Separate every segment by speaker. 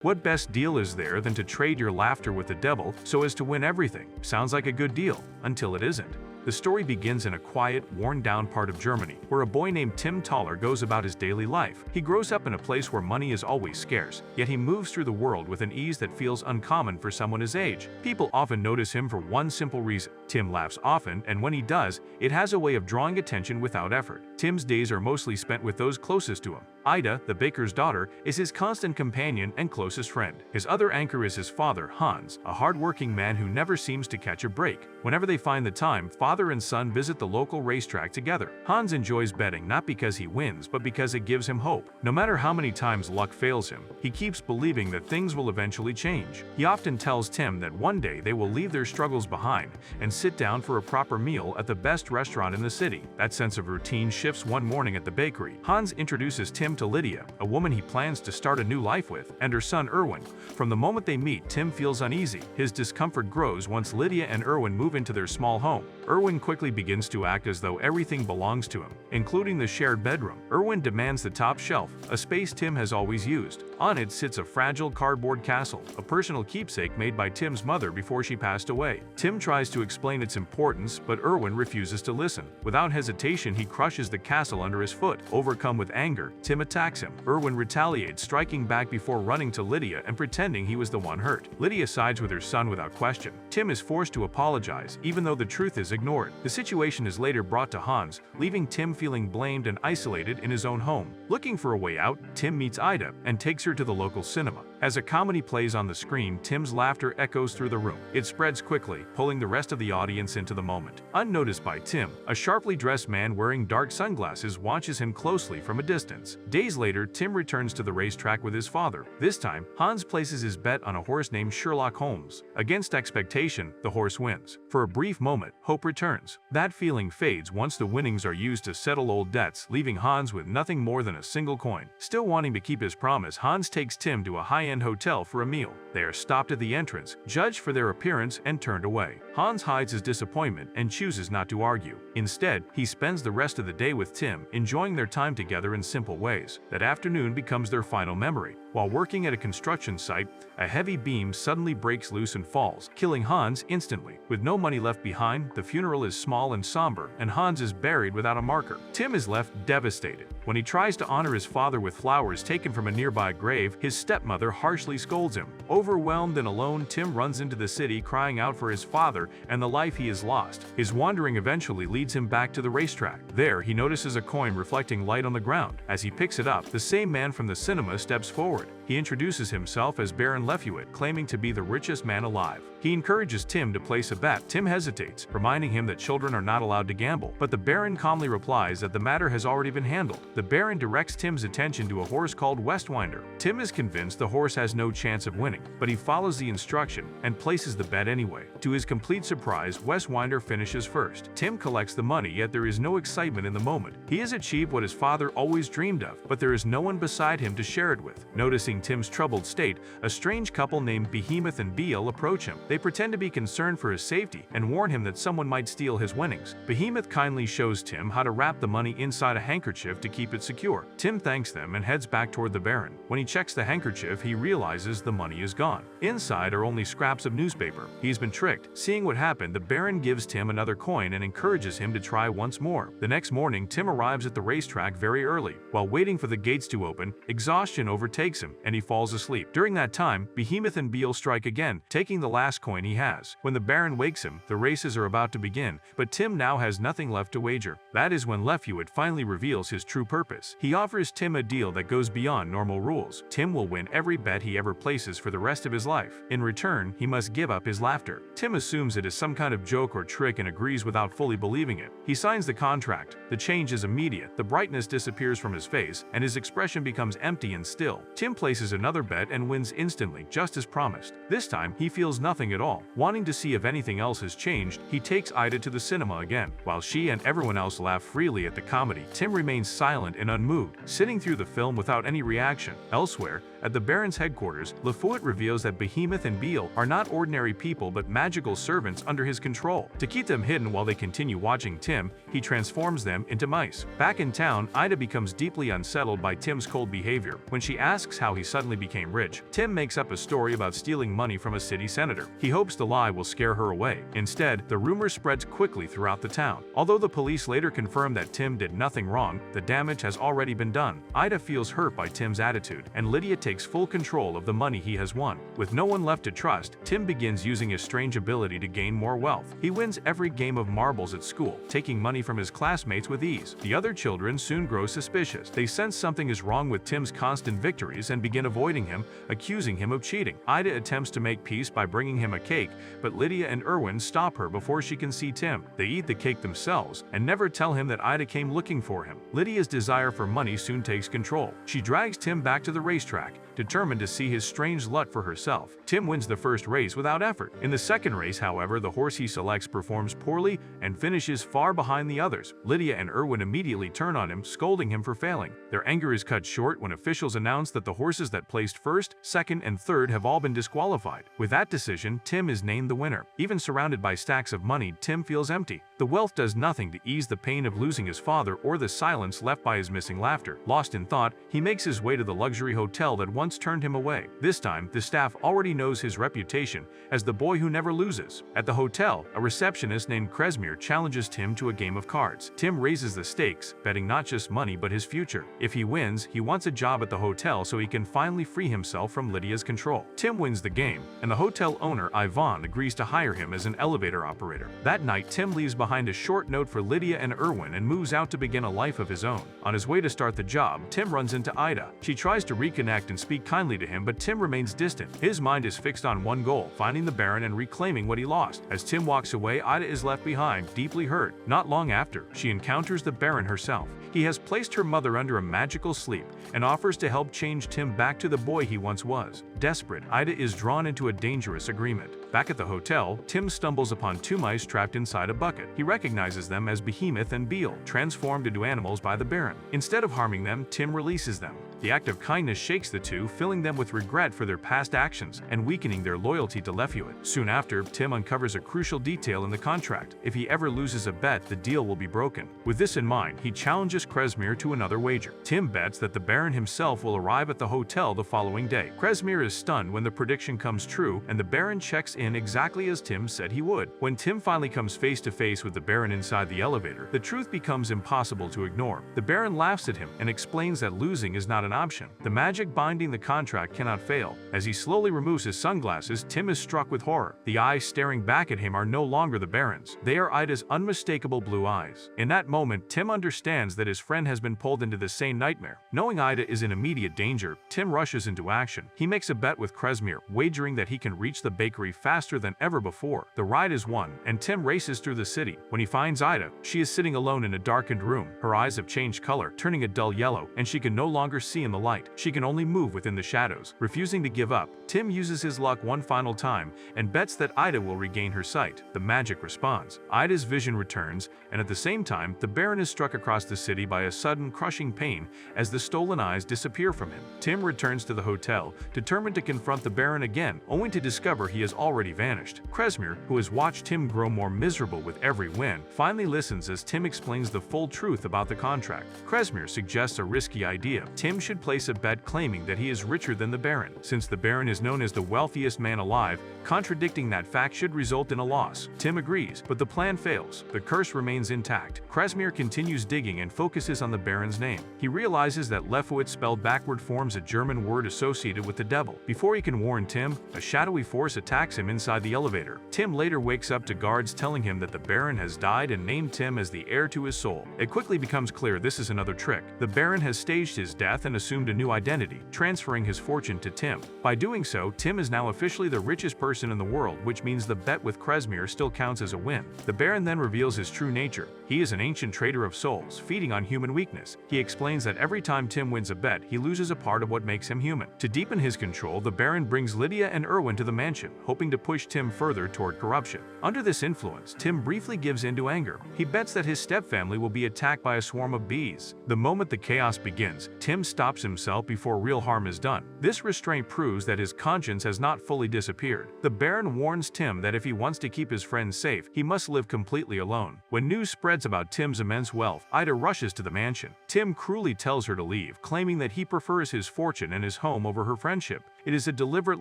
Speaker 1: What best deal is there than to trade your laughter with the devil so as to win everything? Sounds like a good deal, until it isn't. The story begins in a quiet, worn-down part of Germany, where a boy named Timm Thaler goes about his daily life. He grows up in a place where money is always scarce, yet he moves through the world with an ease that feels uncommon for someone his age. People often notice him for one simple reason. Tim laughs often, and when he does, it has a way of drawing attention without effort. Tim's days are mostly spent with those closest to him. Ida, the baker's daughter, is his constant companion and closest friend. His other anchor is his father, Hans, a hard-working man who never seems to catch a break. Whenever they find the time, father and son visit the local racetrack together. Hans enjoys betting not because he wins, but because it gives him hope. No matter how many times luck fails him, he keeps believing that things will eventually change. He often tells Tim that one day they will leave their struggles behind and sit down for a proper meal at the best restaurant in the city. That sense of routine shifts one morning at the bakery. Hans introduces Tim to Lydia, a woman he plans to start a new life with, and her son Erwin. From the moment they meet, Tim feels uneasy. His discomfort grows once Lydia and Erwin move into their small home. Erwin quickly begins to act as though everything belongs to him, including the shared bedroom. Erwin demands the top shelf, a space Tim has always used. On it sits a fragile cardboard castle, a personal keepsake made by Tim's mother before she passed away. Tim tries to explain its importance, but Erwin refuses to listen. Without hesitation, he crushes the castle under his foot. Overcome with anger, Tim attacks him. Erwin retaliates, striking back before running to Lydia and pretending he was the one hurt. Lydia sides with her son without question. Tim is forced to apologize, even though the truth is ignored. The situation is later brought to Hans, leaving Tim feeling blamed and isolated in his own home. Looking for a way out, Tim meets Ida and takes her to the local cinema. As a comedy plays on the screen, Tim's laughter echoes through the room. It spreads quickly, pulling the rest of the audience into the moment. Unnoticed by Tim, a sharply dressed man wearing dark sunglasses watches him closely from a distance. Days later, Tim returns to the racetrack with his father. This time, Hans places his bet on a horse named Sherlock Holmes. Against expectation, the horse wins. For a brief moment, hope returns. That feeling fades once the winnings are used to settle old debts, leaving Hans with nothing more than a single coin. Still wanting to keep his promise, Hans takes Tim to a high-end hotel for a meal. They are stopped at the entrance, judged for their appearance, and turned away. Hans hides his disappointment and chooses not to argue. Instead, he spends the rest of the day with Tim, enjoying their time together in simple ways. That afternoon becomes their final memory. While working at a construction site, a heavy beam suddenly breaks loose and falls, killing Hans instantly. With no money left behind, the funeral is small and somber, and Hans is buried without a marker. Tim is left devastated. When he tries to honor his father with flowers taken from a nearby grave, his stepmother harshly scolds him. Overwhelmed and alone, Tim runs into the city crying out for his father and the life he has lost. His wandering eventually leads him back to the racetrack. There, he notices a coin reflecting light on the ground. As he picks it up, the same man from the cinema steps forward. He introduces himself as Baron Lefewit, claiming to be the richest man alive. He encourages Tim to place a bet. Tim hesitates, reminding him that children are not allowed to gamble, but the Baron calmly replies that the matter has already been handled. The Baron directs Tim's attention to a horse called Westwinder. Tim is convinced the horse has no chance of winning, but he follows the instruction and places the bet anyway. To his complete surprise, Westwinder finishes first. Tim collects the money, yet there is no excitement in the moment. He has achieved what his father always dreamed of, but there is no one beside him to share it with. Noticing Tim's troubled state, a strange couple named Behemoth and Beale approach him. They pretend to be concerned for his safety and warn him that someone might steal his winnings. Behemoth kindly shows Tim how to wrap the money inside a handkerchief to keep it secure. Tim thanks them and heads back toward the Baron. When he checks the handkerchief, he realizes the money is gone. Inside are only scraps of newspaper. He's been tricked. Seeing what happened, the Baron gives Tim another coin and encourages him to try once more. The next morning, Tim arrives at the racetrack very early. While waiting for the gates to open, exhaustion overtakes him, and he falls asleep. During that time, Behemoth and Beale strike again, taking the last coin he has. When the Baron wakes him, the races are about to begin, but Tim now has nothing left to wager. That is when Lefewit finally reveals his true purpose. He offers Tim a deal that goes beyond normal rules. Tim will win every bet he ever places for the rest of his life. In return, he must give up his laughter. Tim assumes it is some kind of joke or trick and agrees without fully believing it. He signs the contract. The change is immediate. The brightness disappears from his face, and his expression becomes empty and still. Tim places another bet and wins instantly, just as promised. This time, he feels nothing at all. Wanting to see if anything else has changed, he takes Ida to the cinema again. While she and everyone else laugh freely at the comedy, Tim remains silent and unmoved, sitting through the film without any reaction. Elsewhere, At the Baron's headquarters, Lafayette reveals that Behemoth and Beale are not ordinary people but magical servants under his control. To keep them hidden while they continue watching Tim, he transforms them into mice. Back in town, Ida becomes deeply unsettled by Tim's cold behavior. When she asks how he suddenly became rich, Tim makes up a story about stealing money from a city senator. He hopes the lie will scare her away. Instead, the rumor spreads quickly throughout the town. Although the police later confirm that Tim did nothing wrong, the damage has already been done. Ida feels hurt by Tim's attitude, and Lydia takes full control of the money he has won. With no one left to trust, Tim begins using his strange ability to gain more wealth. He wins every game of marbles at school, taking money from his classmates with ease. The other children soon grow suspicious. They sense something is wrong with Tim's constant victories and begin avoiding him, accusing him of cheating. Ida attempts to make peace by bringing him a cake, but Lydia and Erwin stop her before she can see Tim. They eat the cake themselves and never tell him that Ida came looking for him. Lydia's desire for money soon takes control. She drags Tim back to the racetrack, determined to see his strange luck for herself. Tim wins the first race without effort. In the second race, however, the horse he selects performs poorly and finishes far behind the others. Lydia and Erwin immediately turn on him, scolding him for failing. Their anger is cut short when officials announce that the horses that placed first, second, and third have all been disqualified. With that decision, Tim is named the winner. Even surrounded by stacks of money, Tim feels empty. The wealth does nothing to ease the pain of losing his father or the silence left by his missing laughter. Lost in thought, he makes his way to the luxury hotel that once turned him away. This time, the staff already knows his reputation as the boy who never loses. At the hotel, a receptionist named Kresmir challenges Tim to a game of cards. Tim raises the stakes, betting not just money but his future. If he wins, he wants a job at the hotel so he can finally free himself from Lydia's control. Tim wins the game, and the hotel owner, Ivan, agrees to hire him as an elevator operator. That night, Tim leaves behind a short note for Lydia and Erwin and moves out to begin a life of his own. On his way to start the job, Tim runs into Ida. She tries to reconnect and speak kindly to him, but Tim remains distant. His mind is fixed on one goal, finding the Baron and reclaiming what he lost. As Tim walks away, Ida is left behind, deeply hurt. Not long after, she encounters the Baron herself. He has placed her mother under a magical sleep and offers to help change Tim back to the boy he once was. Desperate, Ida is drawn into a dangerous agreement. Back at the hotel, Tim stumbles upon two mice trapped inside a bucket. He recognizes them as Behemoth and Beale, transformed into animals by the Baron. Instead of harming them, Tim releases them. The act of kindness shakes the two, filling them with regret for their past actions and weakening their loyalty to Lafayette. Soon after, Tim uncovers a crucial detail in the contract. If he ever loses a bet, the deal will be broken. With this in mind, he challenges Kresmir to another wager. Tim bets that the Baron himself will arrive at the hotel the following day. Kresmir is stunned when the prediction comes true, and the Baron checks in exactly as Tim said he would. When Tim finally comes face to face with the Baron inside the elevator, the truth becomes impossible to ignore. The Baron laughs at him and explains that losing is not an option. The magic binding the contract cannot fail. As he slowly removes his sunglasses, Tim is struck with horror. The eyes staring back at him are no longer the Baron's. They are Ida's unmistakable blue eyes. In that moment, Tim understands that his friend has been pulled into the same nightmare. Knowing Ida is in immediate danger, Tim rushes into action. He makes a bet with Kresmir, wagering that he can reach the bakery faster than ever before. The ride is won, and Tim races through the city. When he finds Ida, she is sitting alone in a darkened room. Her eyes have changed color, turning a dull yellow, and she can no longer see in the light. She can only move within the shadows. Refusing to give up, Tim uses his luck one final time and bets that Ida will regain her sight. The magic responds. Ida's vision returns, and at the same time, the Baron is struck across the city by a sudden, crushing pain as the stolen eyes disappear from him. Tim returns to the hotel, determined to confront the Baron again, only to discover he has already vanished. Kresmir, who has watched Tim grow more miserable with every win, finally listens as Tim explains the full truth about the contract. Kresmir suggests a risky idea. Tim should place a bet claiming that he is richer than the Baron. Since the Baron is known as the wealthiest man alive, contradicting that fact should result in a loss. Tim agrees, but the plan fails. The curse remains intact. Kresmir continues digging and focuses on the Baron's name. He realizes that Lafayette spelled backward forms a German word associated with the devil. Before he can warn Tim, a shadowy force attacks him inside the elevator. Tim later wakes up to guards telling him that the Baron has died and named Tim as the heir to his soul. It quickly becomes clear this is another trick. The Baron has staged his death and assumed a new identity, transferring his fortune to Tim. By doing so, Tim is now officially the richest person in the world, which means the bet with Kresmir still counts as a win. The Baron then reveals his true nature. He is an ancient trader of souls, feeding on human weakness. He explains that every time Tim wins a bet, he loses a part of what makes him human. To deepen his control, the Baron brings Lydia and Erwin to the mansion, hoping to push Tim further toward corruption. Under this influence, Tim briefly gives in to anger. He bets that his stepfamily will be attacked by a swarm of bees. The moment the chaos begins, Tim stops stops himself before real harm is done. This restraint proves that his conscience has not fully disappeared. The Baron warns Tim that if he wants to keep his friends safe, he must live completely alone. When news spreads about Tim's immense wealth, Ida rushes to the mansion. Tim cruelly tells her to leave, claiming that he prefers his fortune and his home over her friendship. It is a deliberate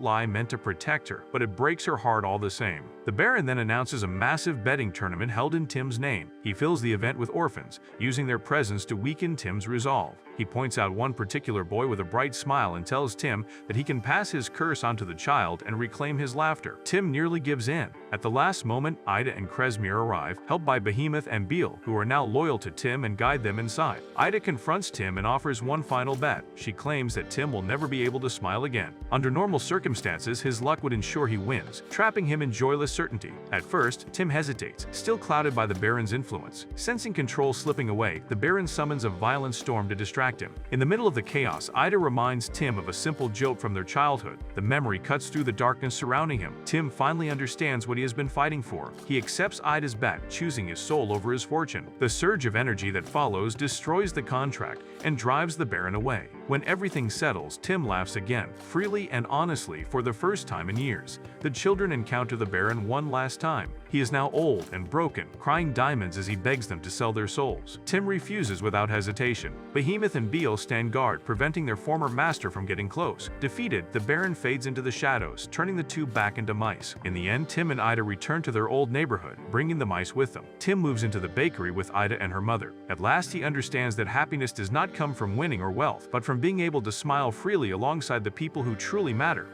Speaker 1: lie meant to protect her, but it breaks her heart all the same. The Baron then announces a massive betting tournament held in Tim's name. He fills the event with orphans, using their presence to weaken Tim's resolve. He points out one particular boy with a bright smile and tells Tim that he can pass his curse onto the child and reclaim his laughter. Tim nearly gives in. At the last moment, Ida and Krezmir arrive, helped by Behemoth and Beale, who are now loyal to Tim and guide them inside. Ida confronts Tim and offers one final bet. She claims that Tim will never be able to smile again. Under normal circumstances, his luck would ensure he wins, trapping him in joyless certainty. At first, Tim hesitates, still clouded by the Baron's influence. Sensing control slipping away, the Baron summons a violent storm to distract him. In the middle of the chaos, Ida reminds Tim of a simple joke from their childhood. The memory cuts through the darkness surrounding him. Tim finally understands what he has been fighting for. He accepts Ida's bet, choosing his soul over his fortune. The surge of energy that follows destroys the contract and drives the Baron away. When everything settles, Tim laughs again, freely and honestly for the first time in years. The children encounter the Baron one last time. He is now old and broken, crying diamonds as he begs them to sell their souls. Tim refuses without hesitation. Behemoth and Beale stand guard, preventing their former master from getting close. Defeated, the Baron fades into the shadows, turning the two back into mice. In the end, Tim and Ida return to their old neighborhood, bringing the mice with them. Tim moves into the bakery with Ida and her mother. At last, he understands that happiness does not come from winning or wealth, but from being able to smile freely alongside the people who truly matter.